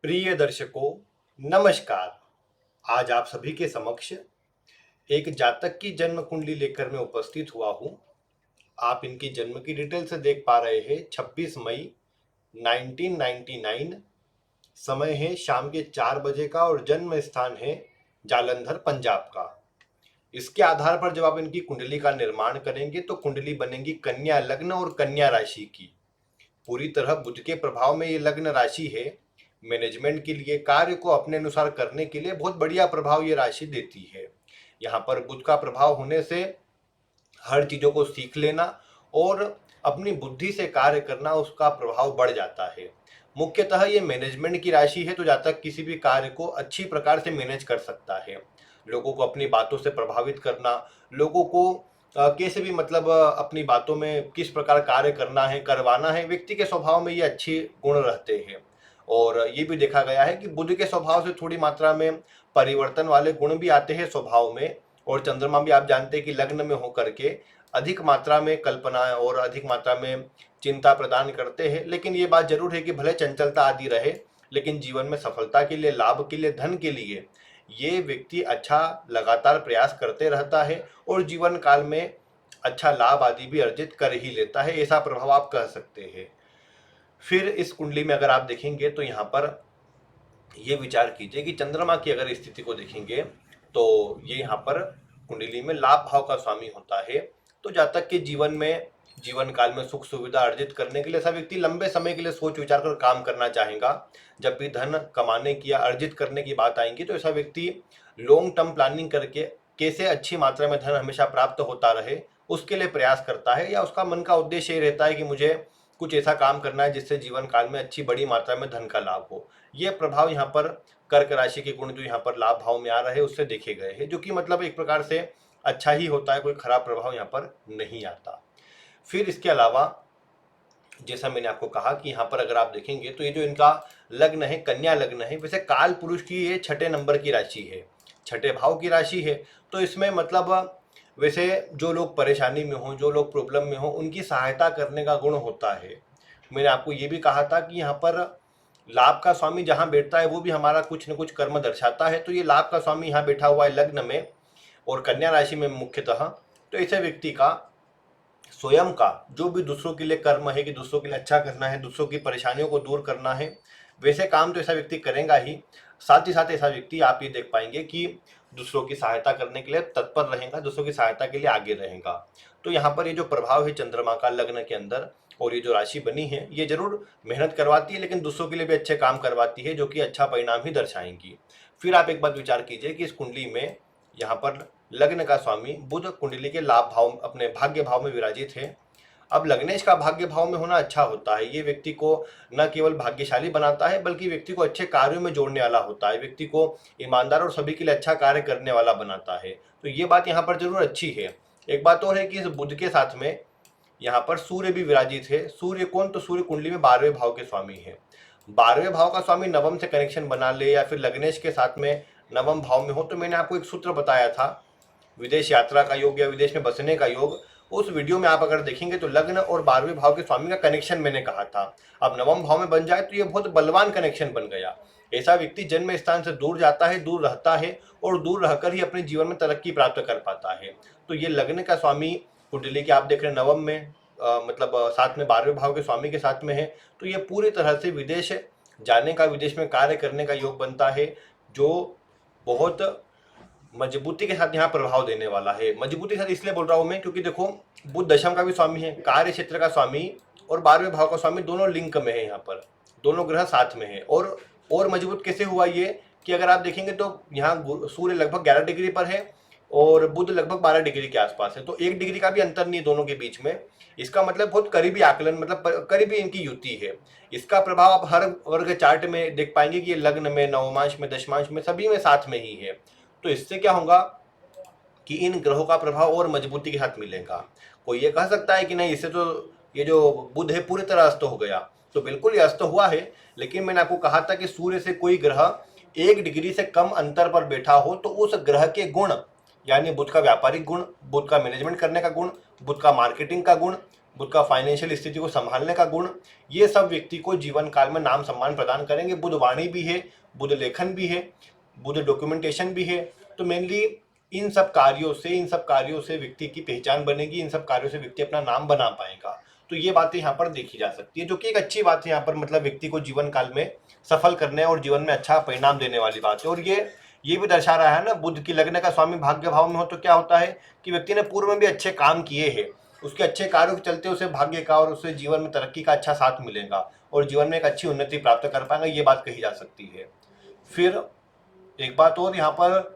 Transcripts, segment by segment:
प्रिय दर्शकों, नमस्कार। आज आप सभी के समक्ष एक जातक की जन्म कुंडली लेकर मैं उपस्थित हुआ हूं। आप इनकी जन्म की डिटेल से देख पा रहे हैं। 26 मई 1999, समय है शाम के 4 बजे का और जन्म स्थान है जालंधर, पंजाब का। इसके आधार पर जब आप इनकी कुंडली का निर्माण करेंगे तो कुंडली बनेगी कन्या लग्न और कन्या राशि की। पूरी तरह बुध के प्रभाव में ये लग्न राशि है। मैनेजमेंट के लिए, कार्य को अपने अनुसार करने के लिए बहुत बढ़िया प्रभाव ये राशि देती है। यहाँ पर बुध का प्रभाव होने से हर चीजों को सीख लेना और अपनी बुद्धि से कार्य करना, उसका प्रभाव बढ़ जाता है। मुख्यतः ये मैनेजमेंट की राशि है, तो जातक किसी भी कार्य को अच्छी प्रकार से मैनेज कर सकता है। लोगों को अपनी बातों से प्रभावित करना, लोगों को कैसे भी अपनी बातों में किस प्रकार कार्य करना है, करवाना है, व्यक्ति के स्वभाव में ये अच्छे गुण रहते हैं। और ये भी देखा गया है कि बुध के स्वभाव से थोड़ी मात्रा में परिवर्तन वाले गुण भी आते हैं स्वभाव में। और चंद्रमा भी आप जानते हैं कि लग्न में होकर के अधिक मात्रा में कल्पना और अधिक मात्रा में चिंता प्रदान करते हैं। लेकिन ये बात जरूर है कि भले चंचलता आदि रहे, लेकिन जीवन में सफलता के लिए, लाभ के लिए, धन के लिए ये व्यक्ति अच्छा लगातार प्रयास करते रहता है और जीवन काल में अच्छा लाभ आदि भी अर्जित कर ही लेता है। ऐसा प्रभाव आप कह सकते हैं। फिर इस कुंडली में अगर आप देखेंगे तो यहाँ पर ये विचार कीजिए कि चंद्रमा की अगर स्थिति को देखेंगे तो ये यहाँ पर कुंडली में लाभ भाव का स्वामी होता है। तो जातक के जीवन में, जीवन काल में सुख सुविधा अर्जित करने के लिए ऐसा व्यक्ति लंबे समय के लिए सोच विचार कर काम करना चाहेगा। जब भी धन कमाने की या अर्जित करने की बात आएगी तो ऐसा व्यक्ति लॉन्ग टर्म प्लानिंग करके कैसे अच्छी मात्रा में धन हमेशा प्राप्त होता रहे, उसके लिए प्रयास करता है। या उसका मन का उद्देश्य ये रहता है कि मुझे कुछ ऐसा काम करना है जिससे जीवन काल में अच्छी बड़ी मात्रा में धन का लाभ हो। ये प्रभाव यहाँ पर कर्क राशि के गुण जो यहाँ पर लाभ भाव में आ रहे हैं उससे देखे गए हैं, जो कि एक प्रकार से अच्छा ही होता है, कोई खराब प्रभाव यहाँ पर नहीं आता। फिर इसके अलावा जैसा मैंने आपको कहा कि यहाँ पर अगर आप देखेंगे तो ये जो इनका लग्न है, कन्या लग्न है, वैसे काल पुरुष की ये 6ठे नंबर की राशि है, 6ठे भाव की राशि है। तो इसमें वैसे जो लोग परेशानी में हो, जो लोग प्रॉब्लम में हो, उनकी सहायता करने का गुण होता है। मैंने आपको ये भी कहा था कि यहाँ पर लाभ का स्वामी जहाँ बैठता है वो भी हमारा कुछ न कुछ कर्म दर्शाता है। तो ये लाभ का स्वामी यहाँ बैठा हुआ है लग्न में और कन्या राशि में मुख्यतः। तो ऐसे व्यक्ति का स्वयं का जो भी दूसरों के लिए कर्म है कि दूसरों के लिए अच्छा करना है, दूसरों की परेशानियों को दूर करना है, वैसे काम तो ऐसा व्यक्ति करेगा ही। साथ ही साथ ऐसा व्यक्ति आप ये देख पाएंगे कि दूसरों की सहायता करने के लिए तत्पर रहेगा, दूसरों की सहायता के लिए आगे रहेगा। तो यहाँ पर ये जो प्रभाव है चंद्रमा का लग्न के अंदर और ये जो राशि बनी है, ये जरूर मेहनत करवाती है लेकिन दूसरों के लिए भी अच्छे काम करवाती है, जो कि अच्छा परिणाम ही दर्शाएंगी। फिर आप एक बात विचार कीजिए कि इस कुंडली में यहाँ पर लग्न का स्वामी बुध कुंडली के लाभ भाव, अपने भाग्य भाव में विराजित है। अब लग्नेश का भाग्य भाव में होना अच्छा होता है। ये व्यक्ति को न केवल भाग्यशाली बनाता है बल्कि व्यक्ति को अच्छे कार्यों में जोड़ने वाला होता है, व्यक्ति को ईमानदार और सभी के लिए अच्छा कार्य करने वाला बनाता है। तो ये बात यहाँ पर जरूर अच्छी है। एक बात और है कि इस बुध के साथ में यहाँ पर सूर्य भी विराजित है। सूर्य कौन? तो सूर्य कुंडली में 12वें भाव के स्वामी है। 12वें भाव का स्वामी नवम से कनेक्शन बना ले या फिर लग्नेश के साथ में नवम भाव में हो, तो मैंने आपको एक सूत्र बताया था, विदेश यात्रा का योग या विदेश में बसने का योग। उस वीडियो में आप अगर देखेंगे तो लग्न और 12वें भाव के स्वामी का कनेक्शन मैंने कहा था। अब नवम भाव में बन जाए तो ये बहुत बलवान कनेक्शन बन गया। ऐसा व्यक्ति जन्म स्थान से दूर जाता है, दूर रहता है और दूर रहकर ही अपने जीवन में तरक्की प्राप्त कर पाता है। तो ये लग्न का स्वामी कुंडली के आप देख रहे हैं नवम में, साथ में 12वें भाव के स्वामी के साथ में है। तो ये पूरी तरह से विदेश जाने का, विदेश में कार्य करने का योग बनता है, जो बहुत मजबूती के साथ यहाँ प्रभाव देने वाला है। मजबूती के साथ इसलिए बोल रहा हूँ मैं क्योंकि देखो, बुध दशम का भी स्वामी है, कार्य क्षेत्र का स्वामी और 12वें भाव का स्वामी दोनों लिंक में है, यहाँ पर दोनों ग्रह साथ में है। और मजबूत कैसे हुआ ये कि अगर आप देखेंगे तो यहाँ सूर्य लगभग 11 डिग्री पर है और बुध लगभग 12 डिग्री के आसपास है। तो 1 डिग्री का भी अंतर नहीं है दोनों के बीच में। इसका बहुत करीबी आकलन, करीबी इनकी युति है। इसका प्रभाव आप हर वर्ग चार्ट में देख पाएंगे कि ये लग्न में, नवमांश में, दशमांश में, सभी में साथ में ही है। तो इससे क्या होगा कि इन ग्रहों का प्रभाव और मजबूती के साथ मिलेगा। कोई ये कह सकता है कि नहीं, इससे तो ये जो बुध है पूरी तरह अस्त हो गया। तो बिल्कुल ये अस्त हुआ है, लेकिन मैंने आपको कहा था कि सूर्य से कोई ग्रह 1 डिग्री से कम अंतर पर बैठा हो तो उस ग्रह के गुण, यानी बुध का व्यापारिक गुण, बुध का मैनेजमेंट करने का गुण, बुध का मार्केटिंग का गुण, बुध का फाइनेंशियल स्थिति को संभालने का गुण, ये सब व्यक्ति को जीवन काल में नाम सम्मान प्रदान करेंगे। बुध वाणी भी है, बुध लेखन भी है, बुध डॉक्यूमेंटेशन भी है। तो मेनली इन सब कार्यों से व्यक्ति की पहचान बनेगी, इन सब कार्यों से व्यक्ति अपना नाम बना पाएगा। तो ये बातें यहाँ पर देखी जा सकती है, जो कि एक अच्छी बात है यहाँ पर, मतलब व्यक्ति को जीवन काल में सफल करने और जीवन में अच्छा परिणाम देने वाली बात है। और ये भी दर्शा रहा है ना, बुध की लग्न का स्वामी भाग्य भाव में हो तो क्या होता है कि व्यक्ति ने पूर्व में भी अच्छे काम किए हैं, उसके अच्छे कार्यों के चलते उसे भाग्य का और उसे जीवन में तरक्की का अच्छा साथ मिलेगा और जीवन में एक अच्छी उन्नति प्राप्त कर पाएंगे, ये बात कही जा सकती है। फिर एक बात और यहाँ पर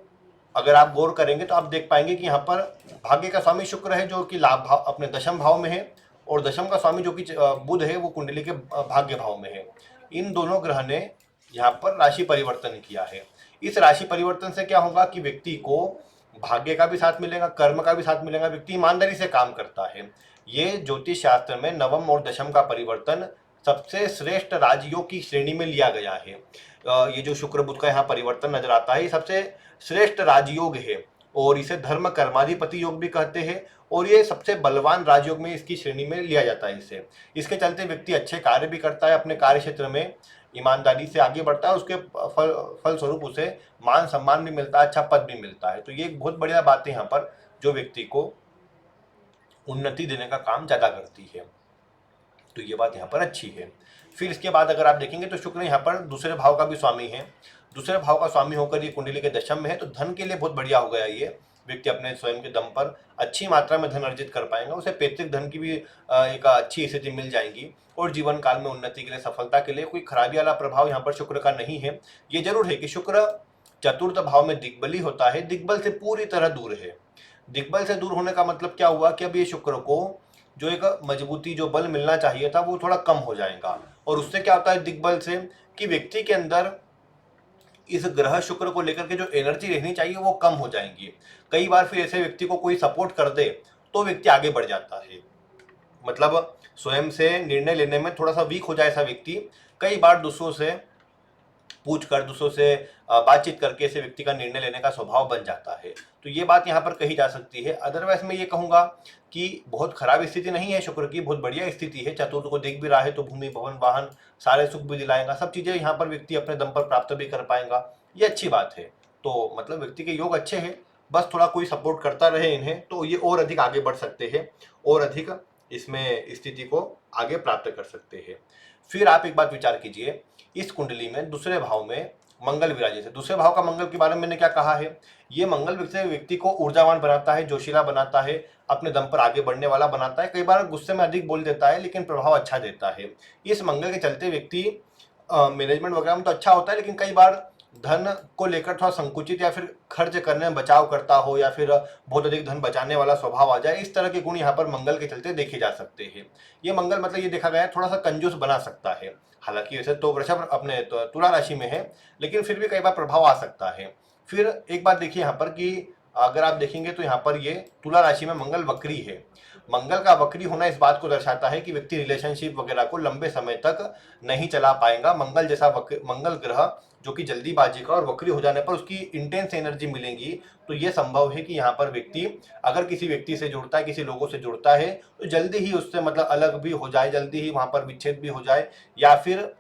अगर आप गौर करेंगे तो आप देख पाएंगे कि यहाँ पर भाग्य का स्वामी शुक्र है जो कि लाभ भाव अपने दशम भाव में है, और दशम का स्वामी जो कि बुध है वो कुंडली के भाग्य भाव में है। इन दोनों ग्रह ने यहाँ पर राशि परिवर्तन किया है। इस राशि परिवर्तन से क्या होगा कि व्यक्ति को भाग्य का भी साथ मिलेगा, कर्म का भी साथ मिलेगा, व्यक्ति ईमानदारी से काम करता है। ये ज्योतिष शास्त्र में नवम और दशम का परिवर्तन सबसे श्रेष्ठ राजयोग की श्रेणी में लिया गया है। ये जो शुक्र बुध का यहाँ परिवर्तन नजर आता है, ये सबसे श्रेष्ठ राजयोग है और इसे धर्म कर्माधिपति योग भी कहते हैं, और ये सबसे बलवान राजयोग में इसकी श्रेणी में लिया जाता है इसे। इसके चलते व्यक्ति अच्छे कार्य भी करता है, अपने कार्य क्षेत्र में ईमानदारी से आगे बढ़ता है, उसके फलस्वरूप उसे मान सम्मान भी मिलता है, अच्छा पद भी मिलता है। तो ये एक बहुत बढ़िया बात है यहाँ पर, जो व्यक्ति को उन्नति देने का काम ज्यादा करती है। तो ये बात यहाँ पर अच्छी है। फिर इसके बाद अगर आप देखेंगे तो शुक्र यहाँ पर दूसरे भाव का भी स्वामी है। दूसरे भाव का स्वामी होकर ये कुंडली के दशम में है, तो धन के लिए बहुत बढ़िया हो गया। ये व्यक्ति अपने स्वयं के दम पर अच्छी मात्रा में धन अर्जित कर पाएंगे, उसे पैतृक धन की भी एक अच्छी स्थिति मिल जाएगी, और जीवन काल में उन्नति के लिए, सफलता के लिए कोई खराबी वाला प्रभाव यहाँ पर शुक्र का नहीं है। ये जरूर है कि शुक्र चतुर्थ भाव में दिग्बली होता है, दिग्बल से पूरी तरह दूर है। दिग्बल से दूर होने का मतलब क्या हुआ कि अब ये शुक्र को जो एक मजबूती, जो बल मिलना चाहिए था वो थोड़ा कम हो जाएगा। और उससे क्या होता है दिग्बल से कि व्यक्ति के अंदर इस ग्रह शुक्र को लेकर के जो एनर्जी रहनी चाहिए वो कम हो जाएंगी। कई बार फिर ऐसे व्यक्ति को कोई सपोर्ट कर दे तो व्यक्ति आगे बढ़ जाता है, मतलब स्वयं से निर्णय लेने में थोड़ा सा वीक हो जाए ऐसा व्यक्ति, कई बार दूसरों से पूछ कर, दूसरों से बातचीत करके ऐसे व्यक्ति का निर्णय लेने का स्वभाव बन जाता है। तो ये बात यहाँ पर कही जा सकती है। अदरवाइज मैं ये कहूँगा कि बहुत खराब स्थिति नहीं है शुक्र की, बहुत बढ़िया स्थिति है। चतुर्थ को देख भी रहा है तो भूमि, भवन, वाहन सारे सुख भी दिलाएगा, सब चीजें यहाँ पर व्यक्ति अपने दम पर प्राप्त भी कर पाएगा, ये अच्छी बात है। तो मतलब व्यक्ति के योग अच्छे हैं, बस थोड़ा कोई सपोर्ट करता रहे इन्हें तो ये और अधिक आगे बढ़ सकते हैं और अधिक इसमें स्थिति को आगे प्राप्त कर सकते हैं। फिर आप एक बात विचार कीजिए, इस कुंडली में दूसरे भाव में मंगल विराजित है। दूसरे भाव का मंगल के बारे में मैंने क्या कहा है, ये मंगल व्यक्ति को ऊर्जावान बनाता है, जोशीला बनाता है, अपने दम पर आगे बढ़ने वाला बनाता है। कई बार गुस्से में अधिक बोल देता है लेकिन प्रभाव अच्छा देता है। इस मंगल के चलते व्यक्ति मैनेजमेंट वगैरह में तो अच्छा होता है, लेकिन कई बार धन को लेकर थोड़ा संकुचित या फिर खर्च करने में बचाव करता हो, या फिर बहुत अधिक धन बचाने वाला स्वभाव आ जाए, इस तरह के गुण यहाँ पर मंगल के चलते देखे जा सकते हैं। ये मंगल मतलब ये देखा गया है थोड़ा सा कंजूस बना सकता है। हालांकि वैसे तो वृषभ अपने तुला राशि में है, लेकिन फिर भी कई बार प्रभाव आ सकता है। फिर एक बात देखिए यहाँ पर कि अगर आप देखेंगे तो यहाँ पर ये तुला राशि में मंगल वक्री है। मंगल का वक्री होना इस बात को दर्शाता है कि व्यक्ति रिलेशनशिप वगैरह को लंबे समय तक नहीं चला पाएगा। मंगल जैसा मंगल ग्रह जो कि जल्दीबाजी का और वक्री हो जाने पर उसकी इंटेंस एनर्जी मिलेगी, तो ये संभव है कि यहाँ पर व्यक्ति अगर किसी व्यक्ति से जुड़ता है, किसी लोगों से जुड़ता है, तो जल्दी ही उससे मतलब अलग भी हो जाए, जल्दी ही वहां पर विच्छेद भी हो जाए, या फिर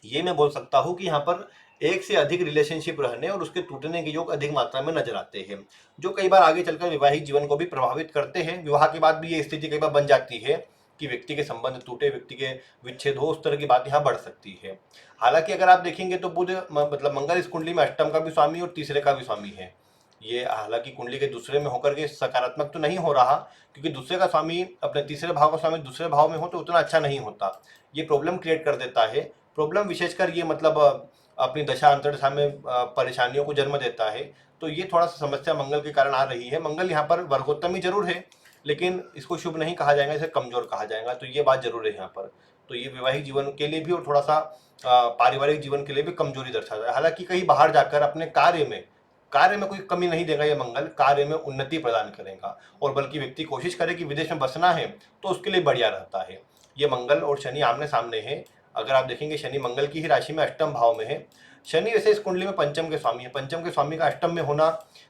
ये मैं बोल सकता हूँ कि यहाँ पर एक से अधिक रिलेशनशिप रहने और उसके टूटने के योग अधिक मात्रा में नजर आते हैं, जो कई बार आगे चलकर वैवाहिक जीवन को भी प्रभावित करते हैं। विवाह के बाद भी ये स्थिति कई बार बन जाती है कि व्यक्ति के संबंध टूटे, व्यक्ति के विच्छेद हो, उस तरह की बात यहाँ बढ़ सकती है। हालांकि अगर आप देखेंगे तो बुध मतलब मंगल इस कुंडली में अष्टम का भी स्वामी और तीसरे का भी स्वामी है। ये हालांकि कुंडली के दूसरे में होकर के सकारात्मक तो नहीं हो रहा, क्योंकि दूसरे का स्वामी अपने तीसरे भाव का स्वामी दूसरे भाव में हो तो उतना अच्छा नहीं होता, ये प्रॉब्लम क्रिएट कर देता है। प्रॉब्लम विशेषकर ये मतलब अपनी दशा अंतर्दशा में परेशानियों को जन्म देता है। तो ये थोड़ा सा समस्या मंगल के कारण आ रही है। मंगल यहाँ पर वर्गोत्तमी जरूर है, लेकिन इसको शुभ नहीं कहा जाएगा, इसे कमजोर कहा जाएगा, तो ये बात जरूर है यहाँ पर। तो ये वैवाहिक जीवन के लिए भी और थोड़ा सा पारिवारिक जीवन के लिए भी कमजोरी दर्शाता है। हालांकि कहीं बाहर जाकर अपने कार्य में कोई कमी नहीं देगा ये मंगल, कार्य में उन्नति प्रदान करेगा, और बल्कि व्यक्ति कोशिश करे कि विदेश में बसना है तो उसके लिए बढ़िया रहता है। ये मंगल और शनि आमने सामने है। अगर आप देखेंगे शनि मंगल की ही राशि में अष्टम भाव में है। शनि वैसे इस कुंडली में पंचम के स्वामी है। पंचम के स्वामी का अष्टम में होना,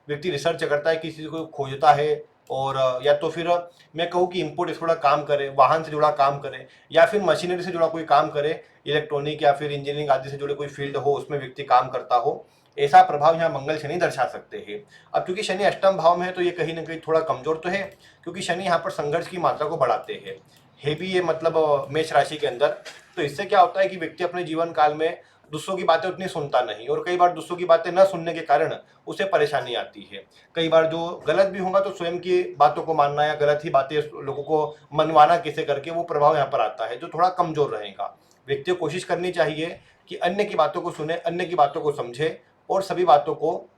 व्यक्ति रिसर्च करता है, किसी को खोजता है, और या तो फिर मैं कहूँ कि इंपोर्ट एक्सपोर्ट का काम करे, वाहन से जुड़ा काम करे, या फिर मशीनरी से जुड़ा कोई काम करे, इलेक्ट्रॉनिक या फिर इंजीनियरिंग आदि से जुड़े कोई फील्ड हो उसमें व्यक्ति काम करता हो, ऐसा प्रभाव यहाँ मंगल शनि दर्शा सकते हैं। अब क्योंकि शनि अष्टम भाव में है तो ये कहीं ना कहीं थोड़ा कमजोर तो है, क्योंकि शनि यहाँ पर संघर्ष की मात्रा को बढ़ाते हैं, है भी ये मतलब मेष राशि के अंदर। तो इससे क्या होता है कि व्यक्ति अपने जीवन काल में दूसरों की बातें उतनी सुनता नहीं, और कई बार दूसरों की बातें न सुनने के कारण उसे परेशानी आती है। कई बार जो गलत भी होगा तो स्वयं की बातों को मानना या गलत ही बातें लोगों को मनवाना कैसे करके, वो प्रभाव यहाँ पर आता है जो थोड़ा कमजोर रहेगा। व्यक्ति को कोशिश करनी चाहिए कि अन्य की बातों को सुने, अन्य की बातों को समझे, और सभी बातों को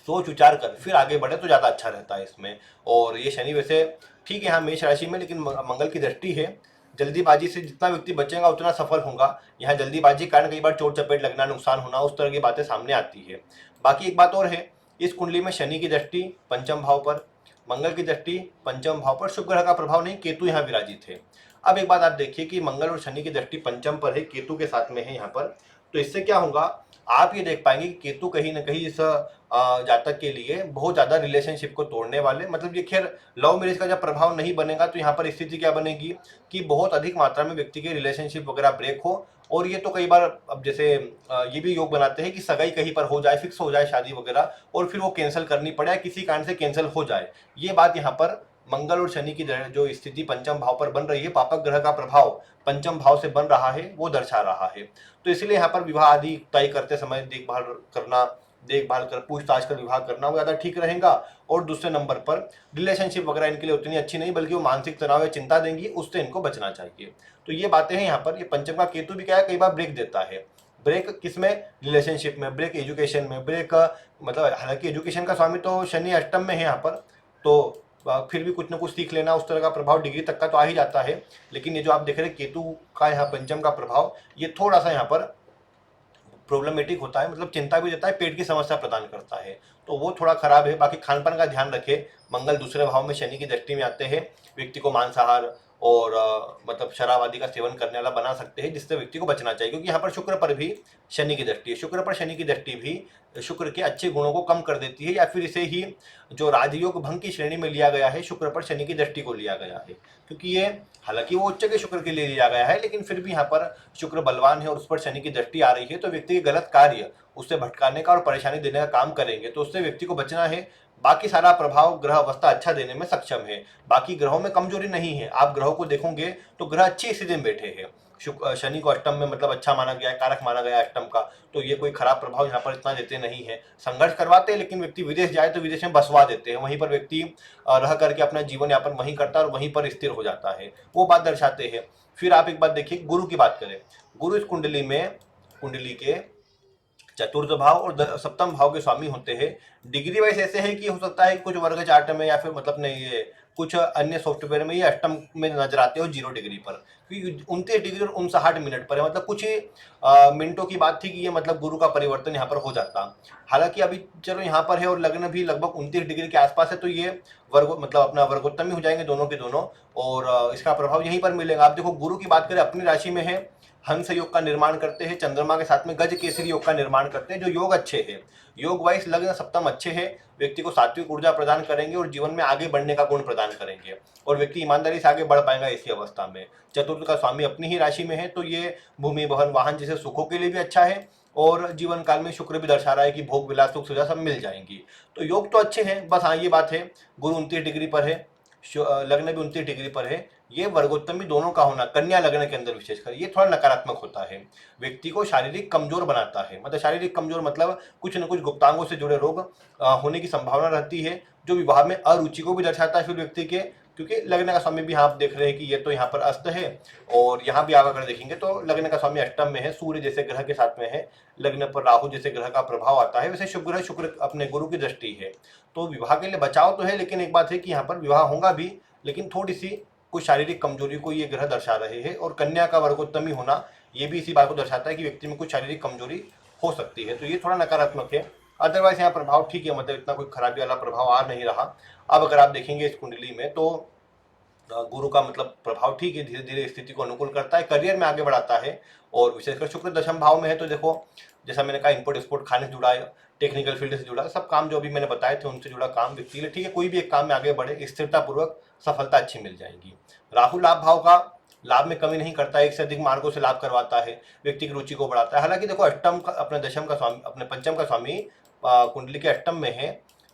सोच विचार कर फिर आगे बढ़े तो ज्यादा अच्छा रहता है इसमें। और ये शनि वैसे ठीक है यहाँ मेष राशि में, लेकिन मंगल की दृष्टि है। जल्दीबाजी से जितना व्यक्ति बचेगा उतना सफल होगा। यहाँ जल्दीबाजी के कारण कई बार चोट चपेट लगना, नुकसान होना, उस तरह की बातें सामने आती है। बाकी एक बात और है, इस कुंडली में शनि की दृष्टि पंचम भाव पर, मंगल की दृष्टि पंचम भाव पर, शुक्र ग्रह का प्रभाव नहीं, केतु यहाँ विराजित है। अब एक बात आप देखिए कि मंगल और शनि की दृष्टि पंचम पर है, केतु के साथ में है यहाँ पर। तो इससे क्या होगा, आप ये देख पाएंगे कि केतु कहीं ना कहीं इस जातक के लिए बहुत ज्यादा रिलेशनशिप को तोड़ने वाले, मतलब ये खैर लव मैरिज का जब प्रभाव नहीं बनेगा तो यहाँ पर स्थिति क्या बनेगी कि बहुत अधिक मात्रा में व्यक्ति के रिलेशनशिप वगैरह ब्रेक हो। और ये तो कई बार अब जैसे ये भी योग बनाते हैं कि सगाई कहीं पर हो जाए, फिक्स हो जाए शादी वगैरह, और फिर वो कैंसिल करनी पड़े या किसी कारण से कैंसिल हो जाए। ये बात यहाँ पर मंगल और शनि की जो स्थिति पंचम भाव पर बन रही है, पापक ग्रह का प्रभाव पंचम भाव से बन रहा है, वो दर्शा रहा है। तो इसलिए यहाँ पर विवाह आदि तय करते समय देखभाल कर पूछताछ कर विवाह करना वो ज्यादा ठीक रहेगा। और दूसरे नंबर पर रिलेशनशिप वगैरह इनके लिए उतनी अच्छी नहीं, बल्कि वो मानसिक तनाव या चिंता देंगी, उससे इनको बचना चाहिए। तो ये बातें हैं यहाँ पर। ये पंचम का केतु भी क्या है, कई बार ब्रेक देता है। ब्रेक किसमें, रिलेशनशिप में, ब्रेक एजुकेशन में, ब्रेक मतलब हालांकि एजुकेशन का स्वामी तो शनि अष्टम में है यहाँ पर, तो फिर भी कुछ ना कुछ सीख लेना, उस तरह का प्रभाव डिग्री तक का तो आ ही जाता है। लेकिन ये जो आप देख रहे हैं केतु का यहाँ पंचम का प्रभाव, ये थोड़ा सा यहाँ पर प्रॉब्लमेटिक होता है, मतलब चिंता भी देता है, पेट की समस्या प्रदान करता है, तो वो थोड़ा खराब है। बाकी खान पान का ध्यान रखें। मंगल दूसरे भाव में शनि की दृष्टि में आते हैं, व्यक्ति को मांसाहार और मतलब शराब आदि का सेवन करने वाला बना सकते हैं, जिससे व्यक्ति को बचना चाहिए। क्योंकि यहाँ पर शुक्र पर भी शनि की दृष्टि है, शुक्र पर शनि की दृष्टि भी शुक्र के अच्छे गुणों को कम कर देती है, या फिर इसे ही जो राजयोग भंग की श्रेणी में लिया गया है, शुक्र पर शनि की दृष्टि को लिया गया है। क्योंकि ये हालांकि वो उच्च के शुक्र के लिए लिया गया है, लेकिन फिर भी यहाँ पर शुक्र बलवान है और उस पर शनि की दृष्टि आ रही है, तो व्यक्ति के गलत कार्य उससे भटकाने का और परेशानी देने का काम करेंगे, तो उससे व्यक्ति को बचना है। बाकी सारा प्रभाव ग्रह अवस्था अच्छा देने में सक्षम है, बाकी ग्रहों में कमजोरी नहीं है। आप ग्रहों को देखोगे तो ग्रह अच्छी स्थिति में बैठे हैं। शनि को अष्टम में मतलब अच्छा माना गया है, कारक माना गया है अष्टम का, तो ये कोई खराब प्रभाव यहाँ पर इतना देते नहीं है। संघर्ष करवाते हैं, लेकिन व्यक्ति विदेश जाए तो विदेश में बसवा देते हैं, वहीं पर व्यक्ति रह करके अपना जीवन यापन वहीं करता है और वहीं पर स्थिर हो जाता है, वो बात दर्शाते हैं। फिर आप एक बात देखिए, गुरु की बात करें। गुरु इस कुंडली के चतुर्थ भाव और सप्तम भाव के स्वामी होते हैं। डिग्री वाइज ऐसे है कि हो सकता है कुछ वर्ग चार्ट में या फिर मतलब नहीं, ये कुछ अन्य सॉफ्टवेयर में ये अष्टम में नजर आते हो 0 डिग्री पर, क्योंकि 29 डिग्री और 59 मिनट पर है, मतलब कुछ ही मिनटों की बात थी कि ये मतलब गुरु का परिवर्तन यहाँ पर हो जाता। हालांकि अभी चलो यहाँ पर है और लग्न भी लगभग 29 डिग्री के आसपास है, तो ये वर्ग मतलब अपना वर्गोत्तम ही हो जाएंगे दोनों के दोनों, और इसका प्रभाव यहीं पर मिलेगा। आप देखो गुरु की बात करें, अपनी राशि में है, हंस योग का निर्माण करते हैं, चंद्रमा के साथ में गज केसरी योग का निर्माण करते हैं, जो योग अच्छे हैं। योग वाइज लग्न सप्तम अच्छे हैं, व्यक्ति को सात्विक ऊर्जा प्रदान करेंगे और जीवन में आगे बढ़ने का गुण प्रदान करेंगे, और व्यक्ति ईमानदारी से आगे बढ़ पाएगा ऐसी अवस्था में। चतुर्थ का स्वामी अपनी ही राशि में है, तो ये भूमि भवन वाहन जैसे सुखों के लिए भी अच्छा है, और जीवन काल में शुक्र भी दर्शा रहा है कि भोग विलास सुख सुविधा सब मिल जाएंगी। तो योग तो अच्छे हैं, बस हाँ ये बात है, गुरु 29 डिग्री पर है, लग्न भी 29 डिग्री पर है, ये वर्गोत्तमी दोनों का होना कन्या लग्न के अंदर विशेषकर ये थोड़ा नकारात्मक होता है, व्यक्ति को शारीरिक कमजोर बनाता है। मतलब शारीरिक कमजोर मतलब कुछ न कुछ गुप्तांगों से जुड़े रोग होने की संभावना रहती है, जो विवाह में अरुचि को भी दर्शाता है फिर व्यक्ति के। क्योंकि लग्न का स्वामी भी यहाँ आप देख रहे हैं कि ये तो यहाँ पर अस्त है, और यहाँ भी आप अगर देखेंगे तो लग्न का स्वामी अष्टम में है, सूर्य जैसे ग्रह के साथ में है, लग्न पर राहु जैसे ग्रह का प्रभाव आता है। वैसे शुक्र अपने गुरु की दृष्टि है, तो विवाह के लिए बचाव तो है, लेकिन एक बात है कि यहाँ पर विवाह होगा भी, लेकिन थोड़ी सी कुछ शारीरिक कमजोरी को ये ग्रह दर्शा रहे हैं। और कन्या का वर्गोत्तमी होना ये भी इसी बात को दर्शाता है कि व्यक्ति में कुछ शारीरिक कमजोरी हो सकती है, तो ये थोड़ा नकारात्मक है। अदरवाइज यहाँ प्रभाव ठीक है, मतलब इतना कोई खराबी वाला प्रभाव आ नहीं रहा। अब अगर आप देखेंगे इस कुंडली में तो गुरु का मतलब प्रभाव ठीक है, धीरे धीरे स्थिति को अनुकूल करता है, करियर में आगे बढ़ाता है, और विशेषकर शुक्र दशम भाव में है, तो देखो जैसा मैंने कहा इंपोर्ट एक्सपोर्ट खाने से जुड़ा है, टेक्निकल फील्ड से जुड़ा सब काम जो अभी मैंने बताए थे उनसे जुड़ा काम व्यक्ति के लिए ठीक है, कोई भी एक काम में आगे बढ़े स्थिरतापूर्वक सफलता अच्छी मिल जाएगी। राहु लाभ भाव का लाभ में कमी नहीं करता, एक से अधिक मार्गों से लाभ करवाता है, व्यक्ति की रुचि को बढ़ाता है। हालांकि देखो अष्टम का अपने दशम का स्वामी अपने पंचम का स्वामी कुंडली के अष्टम में है,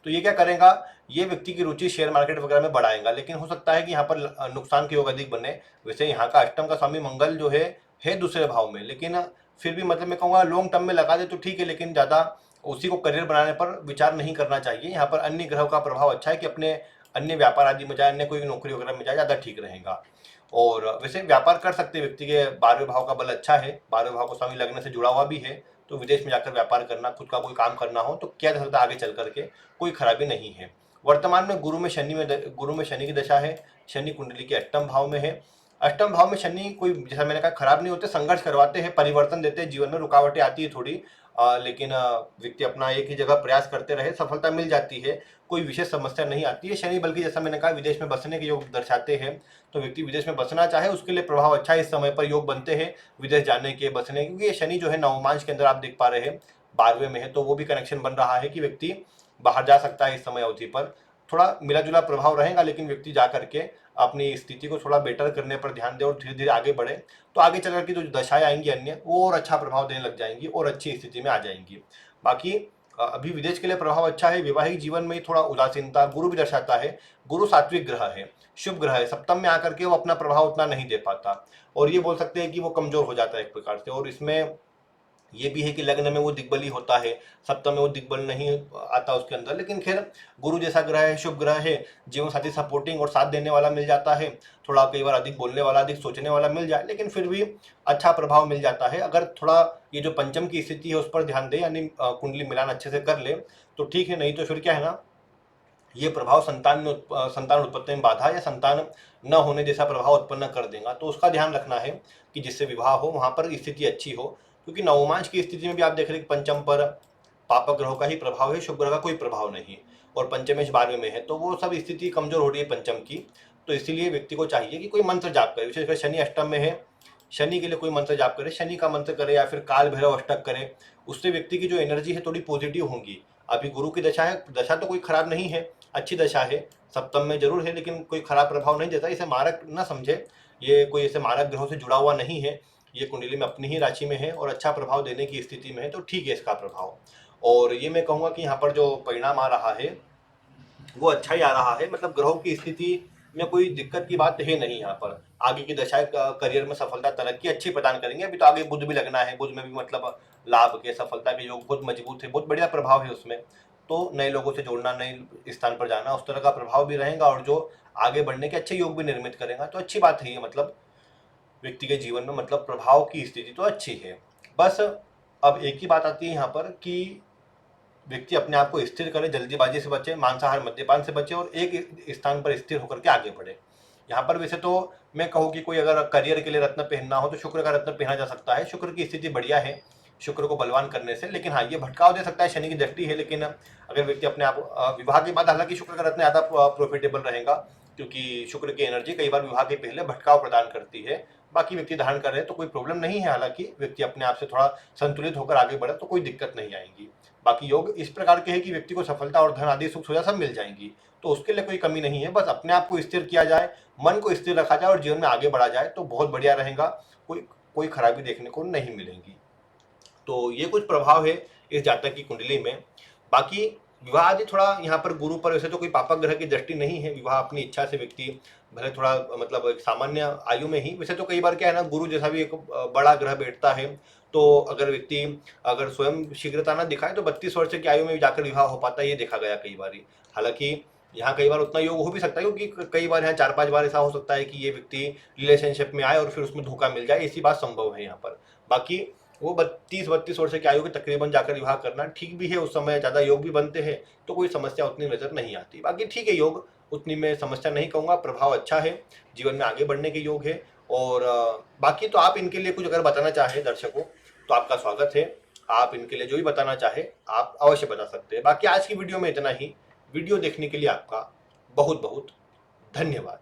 तो ये क्या करेगा, ये व्यक्ति की रुचि शेयर मार्केट वगैरह में बढ़ाएगा, लेकिन हो सकता है कि यहाँ पर नुकसान के योग अधिक बने। वैसे यहाँ का अष्टम का स्वामी मंगल जो है दूसरे भाव में, लेकिन फिर भी मतलब मैं कहूँगा लॉन्ग टर्म में लगा दे तो ठीक है, लेकिन ज़्यादा उसी को करियर बनाने पर विचार नहीं करना चाहिए। यहाँ पर अन्य ग्रहों का प्रभाव अच्छा है कि अपने अन्य व्यापार आदि में जाए, अन्य कोई नौकरी वगैरह में जाए, ज़्यादा ठीक रहेगा। और वैसे व्यापार कर सकते हैं, व्यक्ति के 12वें भाव का बल अच्छा है, 12वें भाव को स्वामी लग्न से जुड़ा हुआ भी है, तो विदेश में जाकर व्यापार करना, खुद का कोई काम करना हो तो किया जा सकता है आगे चल करके, कोई खराबी नहीं है। वर्तमान में गुरु में शनि की दशा है, शनि कुंडली के अष्टम भाव में है। अष्टम भाव में शनि कोई, जैसा मैंने कहा, खराब नहीं होते, संघर्ष करवाते हैं, परिवर्तन देते हैं, जीवन में रुकावटें आती है थोड़ी, लेकिन व्यक्ति अपना एक ही जगह प्रयास करते रहे, सफलता मिल जाती है, कोई विशेष समस्या नहीं आती है। शनि बल्कि जैसा मैंने कहा विदेश में बसने के योग दर्शाते हैं, तो व्यक्ति विदेश में बसना चाहे उसके लिए प्रभाव अच्छा है, इस समय पर योग बनते हैं विदेश जाने के, बसने, क्योंकि ये शनि जो है नवमांश के अंदर आप देख पा रहे हैं 12वें में है, तो वो भी कनेक्शन बन रहा है कि व्यक्ति बाहर जा सकता है इस समय अवधि पर। थोड़ा मिला जुला प्रभाव रहेगा, लेकिन व्यक्ति जा करके अपनी स्थिति को थोड़ा बेटर करने पर ध्यान दे और धीरे धीरे आगे बढ़े, तो आगे चल करके जो दशाएं आएंगी अन्य, वो और अच्छा प्रभाव देने लग जाएंगी और अच्छी स्थिति में आ जाएंगी। बाकी अभी विदेश के लिए प्रभाव अच्छा है। वैवाहिक जीवन में थोड़ा उदासीनता गुरु भी दर्शाता है, गुरु सात्विक ग्रह है, शुभ ग्रह है, सप्तम में आकर के वो अपना प्रभाव उतना नहीं दे पाता, और ये बोल सकते हैं कि वो कमजोर हो जाता है एक प्रकार से। और इसमें ये भी है कि लग्न में वो दिग्बली होता है, सप्तम में वो दिग्बल नहीं आता उसके अंदर, लेकिन खैर गुरु जैसा ग्रह है, शुभ ग्रह है, जीवन साथी सपोर्टिंग और साथ देने वाला मिल जाता है, थोड़ा कई बार अधिक बोलने वाला, अधिक सोचने वाला मिल जाए, लेकिन फिर भी अच्छा प्रभाव मिल जाता है। अगर थोड़ा ये जो पंचम की स्थिति है उस पर ध्यान दे, यानी कुंडली मिलान अच्छे से कर ले तो ठीक है, नहीं तो फिर क्या है ना, ये प्रभाव संतान उत्पत्ति में बाधा या संतान न होने जैसा प्रभाव उत्पन्न कर देगा, तो उसका ध्यान रखना है कि जिससे विवाह हो वहां पर स्थिति अच्छी हो, क्योंकि नवमांश की स्थिति में भी आप देख रहे हैं कि पंचम पर पापक ग्रहों का ही प्रभाव है, शुभ ग्रह का कोई प्रभाव नहीं, और पंचमेश 12वें में है, तो वो सब स्थिति कमजोर हो रही है पंचम की। तो इसीलिए व्यक्ति को चाहिए कि कोई मंत्र जाप करे, विशेषकर शनि अष्टम में है, शनि के लिए कोई मंत्र जाप करे, शनि का मंत्र करे या फिर काल भैरव अष्टक करे, उससे व्यक्ति की जो एनर्जी है थोड़ी पॉजिटिव होंगी। अभी गुरु की दशा है, दशा तो कोई खराब नहीं है, अच्छी दशा है, सप्तम में जरूर है, लेकिन कोई खराब प्रभाव नहीं देता, इसे मारक न समझे, ये कोई ऐसे मारक ग्रहों से जुड़ा हुआ नहीं है, ये कुंडली में अपनी ही राशि में है और अच्छा प्रभाव देने की स्थिति में है, तो ठीक है इसका प्रभाव। और ये मैं कहूँगा कि यहाँ पर जो परिणाम आ रहा है वो अच्छा ही आ रहा है, मतलब ग्रहों की स्थिति में कोई दिक्कत की बात है नहीं। यहाँ पर आगे की दशाएं करियर में सफलता तरक्की अच्छी प्रदान करेंगे। अभी तो आगे बुध भी लगना है, बुध में भी मतलब लाभ के सफलता के योग बहुत मजबूत है, बहुत बढ़िया प्रभाव है उसमें, तो नए लोगों से जोड़ना, नए स्थान पर जाना, उस तरह का प्रभाव भी रहेगा, और जो आगे बढ़ने के अच्छे योग भी निर्मित करेगा, तो अच्छी बात है ये, मतलब व्यक्ति के जीवन में मतलब प्रभाव की स्थिति तो अच्छी है। बस अब एक ही बात आती है यहाँ पर कि व्यक्ति अपने आप को स्थिर करे, जल्दीबाजी से बचे, मांसाहार मद्यपान से बचे और एक स्थान पर स्थिर होकर के आगे बढ़े। यहाँ पर वैसे तो मैं कहूँ कि कोई अगर करियर के लिए रत्न पहनना हो तो शुक्र का रत्न पहना जा सकता है, शुक्र की स्थिति बढ़िया है शुक्र को बलवान करने से, लेकिन हाँ ये भटकाव दे सकता है, शनि की दृष्टि है, लेकिन अगर व्यक्ति अपने आप विवाह के बाद, हालांकि शुक्र का रत्न ज़्यादा प्रॉफिटेबल रहेगा, क्योंकि शुक्र की एनर्जी कई बार विवाह के पहले भटकाव प्रदान करती है। बाकी व्यक्ति धारण कर रहे तो कोई प्रॉब्लम नहीं है, हालांकि व्यक्ति अपने आप से थोड़ा संतुलित होकर आगे बढ़े तो कोई दिक्कत नहीं आएगी। बाकी योग इस प्रकार के है कि व्यक्ति को सफलता और धन आदि सुख सुविधा सब मिल जाएंगी, तो उसके लिए कोई कमी नहीं है, बस अपने आप को स्थिर किया जाए, मन को स्थिर रखा जाए और जीवन में आगे बढ़ा जाए तो बहुत बढ़िया रहेगा, कोई खराबी देखने को नहीं मिलेगी। तो ये कुछ प्रभाव है इस जातक की कुंडली में। बाकी विवाह आदि थोड़ा यहाँ पर गुरु पर वैसे तो कोई पापक ग्रह की दृष्टि नहीं है, विवाह अपनी इच्छा से व्यक्ति भले थोड़ा मतलब एक सामान्य आयु में ही, वैसे तो कई बार क्या है ना, गुरु जैसा भी एक बड़ा ग्रह बैठता है, तो अगर व्यक्ति अगर स्वयं शीघ्रता ना दिखाए तो 32 वर्ष की आयु में जाकर विवाह हो पाता है, ये देखा गया कई बार। हालांकि यहाँ कई बार उतना योग हो भी सकता है, क्योंकि कई बार यहाँ 4-5 बार ऐसा हो सकता है कि ये व्यक्ति रिलेशनशिप में आए और फिर उसमें धोखा मिल जाए, ऐसी बात संभव है यहाँ पर। बाकी वो 32 वर्ष की आयु के तकरीबन जाकर विवाह करना ठीक भी है, उस समय ज़्यादा योग भी बनते हैं, तो कोई समस्या उतनी नज़र नहीं आती। बाकी ठीक है, योग उतनी मैं समस्या नहीं कहूँगा, प्रभाव अच्छा है, जीवन में आगे बढ़ने के योग है। और बाकी तो आप इनके लिए कुछ अगर बताना चाहें दर्शकों तो आपका स्वागत है, आप इनके लिए जो भी बताना चाहे आप अवश्य बता सकते हैं। बाकी आज की वीडियो में इतना ही। वीडियो देखने के लिए आपका बहुत बहुत धन्यवाद।